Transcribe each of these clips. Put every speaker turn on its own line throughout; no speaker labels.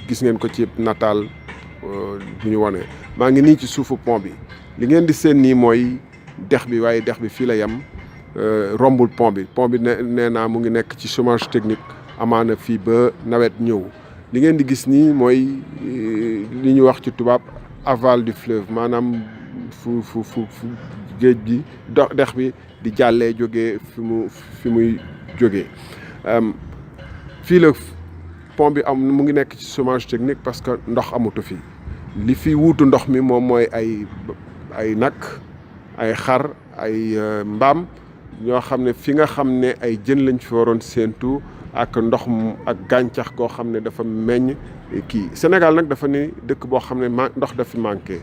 gis ngeen ko ci nataal bu ñu wone maa ngi nii ci suufu pont bi li ngeen di seen nii mooy dex bi waaye dex bi fii la yem rombul pont bi nee naa mu ngi nekk ci chômage technique amaana fii ba nawet ñëw li ngeen di gis nii mooy li ñu wax ci tubaab aval du fleuve maanaam fu géej gi dex bi di jàllee jógee fi muy jógee fii la pont bi am mu ngi nekk ci chômage technique parce que ndox amatu fi li fi wuutu ndox mi moom mooy ay nag ay xar ay mbaam ñoo xam ne fi nga xam ne ay jën lañ fi waroon séentu ak ndox ak gàncax goo xam ne dafa meññ kii Sénégal nag dafa ni dëkk boo xam ne ndox dafa manqué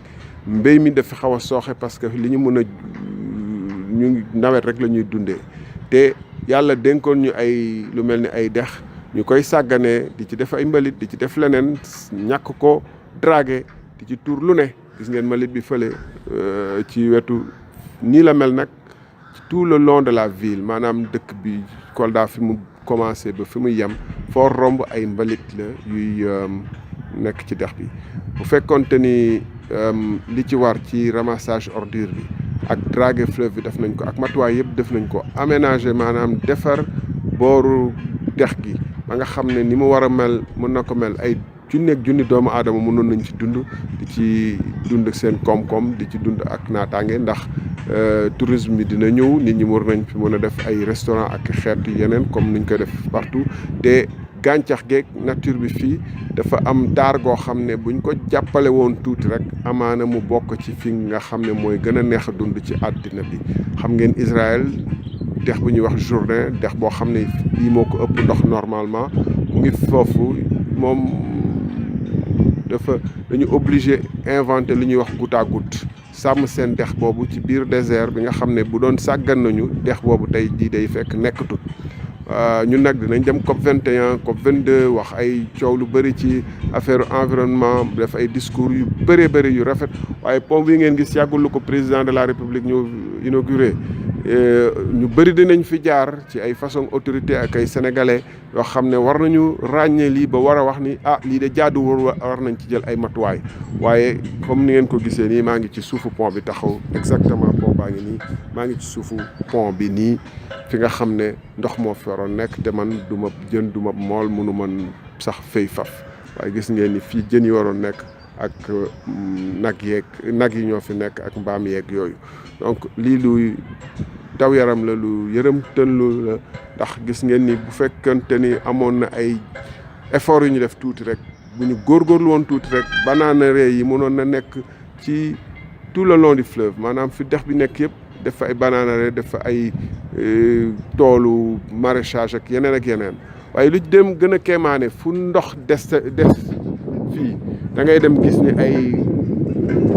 mbéy mi dafa xaw a sooxe parce que li ñu mën a ñu nawet rek la ñuy dundee te yàlla dénkoon ñu ay lu mel ni ay dex ñu koy sàgganee di ci def ay mbalit di ci def leneen ñàkk ko dragué di ci tuur lu ne gis ngeen mbalit bi fële ci wetu nii la mel nag tout le long de la ville maanaam dëkk bi Kolda fi mu commencé ba fi muy yem foo romb ay mbalit la yuy nekk ci dex bi bu fekkonte ni li ci war ci ramassage ordure bi ak draguer fleuve bi def nañ ko ak matuwaay yëpp def nañ ko aménager maanaam defar booru dex gi ba nga xam ne ni mu war a mel mën na ko mel ay junni doomu aadama mënoon nañ ci dund di ci dund seen koom-koom di ci dund ak naataange ndax tourisme bi dina ñëw nit ñi war nañ fi mën a def ay restaurant ak xeetu yeneen comme niñ koy def partout te gàncax geeg nature bi fii dafa am daar goo xam ne buñ ko jàppale woon tuuti rek amaana mu bokk ci fi nga xam ne mooy gën a neex a dund ci àddina bi xam ngeen Israël dex bu ñuy wax Jourdain dex boo xam ne bii moo ko ëpp ndox normalement mu ngi foofu moom dañu obligé inventer li ñuy wax goutte à goutte sàmm seen dex boobu ci biir désert bi nga xam ne bu doon sàggan nañu dex boobu tey jii day fekk nekkatut ñun nag dinañ dem COP 21 COP 22 wax ay coow lu bëri ci affaire environnement def ay discours yu bëri yu rafet waaye pont bi ngeen gis yàggul lu ko président de la république ñu inauguré ñu bëri dinañ fi jaar ci ay façon autorité ak ay sénégalais yoo xam ne war nañu ràññee lii ba war a wax ni lii de jaaduwul war nañ ci jël ay matuwaay waaye comme ni ngeen ko gisee nii maa ngi ci suufu pont bi taxaw exactement pont baa ngi nii maa ngi ci suufu pont bi nii fi nga xam ne ndox moo fi waroon nekk te man du ma jën du ma mool mënu man sax fay faf waaye gis ngeen ni fii jën yi waroon nekk ak nag yi ñoo fi nekk ak mbaam yeeg yooyu donc lii luy daw yaram la lu yërëm tënlu la ndax gis ngeen ni bu fekkante ni amoon na ay effort yu ñu def tuuti rek bu ñu góorgóorlu woon tuuti rek bananeraies yi mënoon na nekk ci tout le long du fleuve maanaam fi dex bi nekk yëpp def fa ay bananeraies def fa ay toolu maraîchage ak yeneen waaye lu dem gën a kéemaane fu ndox des fii da ngay dem gis ni ay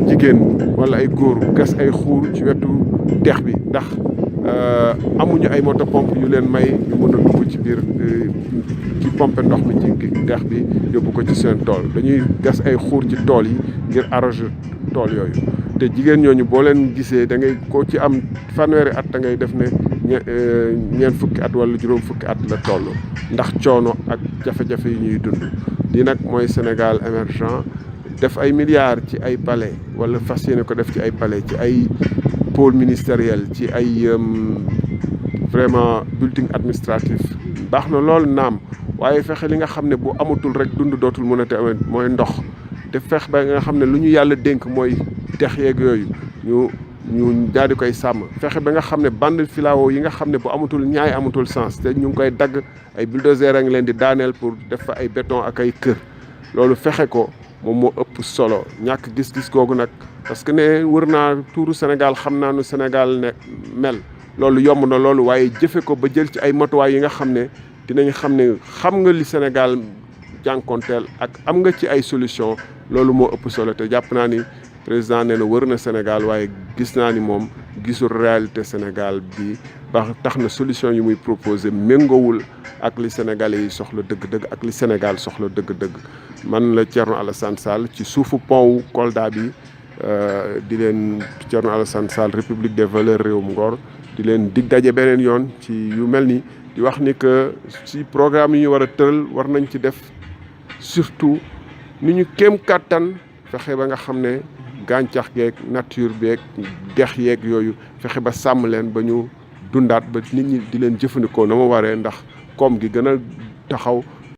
jigéen wala ay góor gas ay xuur ci wetu dex bi ndax amuñu ay moto pompe yu leen may ñu mën a dugg ci biir ci pompe ndox mi ci dex bi yóbbu ko ci seen tool dañuy gas ay xuur ci tool yi ngir arroser tool yooyu te jigéen ñooñu boo leen gisee da ngay ko ci am fanweeri at da ngay def ne ñeent fukki at wala juróom fukki at la toll ndax coono ak jafe-jafe yi ñuy dund lii nag mooy Sénégal émergent def ay milliards ci ay palais wala fas yéene ko def ci ay palais ci ay pôle ministériel ci ay vraiment building administratif baax na lool naam waaye fexe li nga xam ne bu amatul rek dund dootul mën a te mooy ndox te fex ba nga xam ne lu ñu yàlla dénk mooy dex yeeg yooyu ñu daal di koy sàmm fexe ba nga xam ne bande filao yi nga xam ne bu amatul ñaay amatul sens te ñu ngi koy dagg ay bulldozer a ngi leen di daaneel pour def fa ay béton ak ay kër loolu fexe ko moom moo ëpp solo ñàkk gis-gis googu nag parce que ne wër naa tuuru Sénégal xam naa nu Sénégal ne mel loolu yomb na loolu waaye jëfe ko ba jël ci ay matuwaay yi nga xam ne dinañ xam ne xam nga li Sénégal jànkonteel ak am nga ci ay solution loolu moo ëpp solo te jàpp naa ni président nee na wër na Sénégal waaye gis naa ni moom gisul réalité Sénégal bi ba tax na solution yi muy proposé méngoowul ak li Sénégalais yi soxla dëgg-dëgg ak li Sénégal soxla dëgg-dëgg man la Thierno Alassane Sall ci suufu pont wu Kolda bi di leen Thierno Alassane Sall République des valeurs réewum Ngor di leen dig daje beneen yoon ci yu mel ni di wax ni que ci programme yi ñu war a tëral war nañ ci def surtout ni ñu kéem kàttan fexe ba nga xam ne gàncax geeg nature beeg dex yeeg yooyu fexe ba sàmm leen ba ñu dundaat ba nit ñi di leen jëfandikoo na ma waree ndax koom gi gën a taxaw